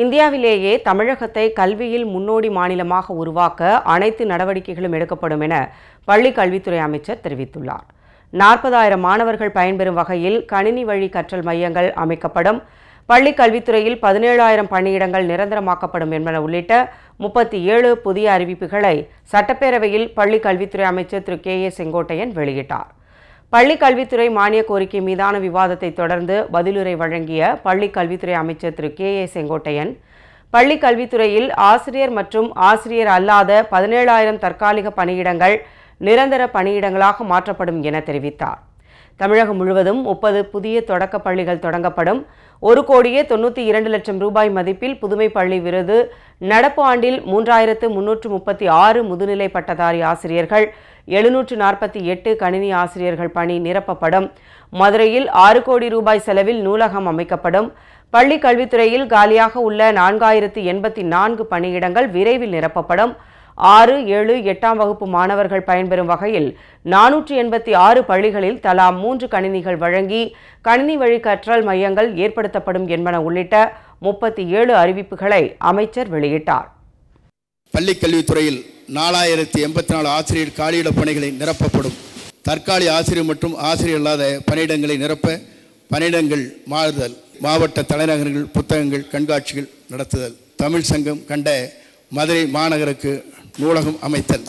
இந்தியாவிலேயே தமிழகத்தை கல்வியில் முன்னோடி மாநிலமாக உருவாக்க அனைத்து நடவடிக்கைகளும் எடுக்கப்படும் என பள்ளி கல்வித்துறை அமைச்சர் தெரிவித்துள்ளார். 40,000 மாணவர்கள் பயன்பெறும் வகையில் கணினி வழி கற்றல் மையங்கள் அமைக்கப்படும். பள்ளி கல்வித்துறையில் 17,000 பணியிடங்கள் நிரந்தரமாக்கப்படும் என்பன உள்ளிட்ட 37 புதிய அறிவிப்புகளை சட்டப்பேரவையில் பள்ளி கல்வித்துறை அமைச்சர் திரு கே.ஏ. செங்கோட்டையன் வெளியிட்டார். பள்ளி கல்வித்துறை மானிய கோரிக்கை மீதான விவாதத்தை தொடர்ந்து பதிலுரை வழங்கிய பள்ளி கல்வித்துறை அமைச்சர் திரு கே.ஏ. செங்கோட்டையன், பள்ளி கல்வித்துறையில் ஆசிரியர் மற்றும் ஆசிரியர் அல்லாத 17,000 தற்காலிக பணியிடங்கள் நிரந்தர பணியிடங்களாக மாற்றப்படும் என தெரிவித்தார். தமிழகம் முழுவதும் 30 புதிய தொடக்க பள்ளிகள் தொடங்கப்படும். 1,92,00,000 ரூபாய் மதிப்பில் புதுமை பள்ளி விருது. நடப்பு ஆண்டில் 3,336 முதுநிலை பட்டதாரி ஆசிரியர்கள், 748 கணினி ஆசிரியர்கள் பணி நிரப்பப்படும். மதுரையில் 6 கோடி ரூபாய் செலவில் நூலகம் அமைக்கப்படும். பள்ளி கல்வித்துறையில் காலியாக உள்ள 4,084 பணியிடங்கள் விரைவில் நிரப்பப்படும். 6, 7, 8ஆம் வகுப்பு மாணவர்கள் பயன்பெறும் வகையில் 486 பள்ளிகளில் தலா 3 கணினிகள் வழங்கி கணினி வழி கற்றல் மையங்கள் ஏற்படுத்தப்படும் என்பன உள்ளிட்ட 37 அறிவிப்புகளை அமைச்சர் வெளியிட்டார். பள்ளி கல்வித்துறையில் 4,084 ஆசிரியர் காலியிட பணிகளை நிரப்பப்படும். தற்காலிக ஆசிரியர் மற்றும் ஆசிரியர் இல்லாத பணியிடங்களை நிரப்ப பணியிடங்கள் மாறுதல், மாவட்ட தலைநகரங்கள் புத்தகங்கள் கண்காட்சிகள் நடத்துதல், தமிழ் சங்கம் கண்ட மதுரை மாநகருக்கு நூலகம் அமைத்தல்.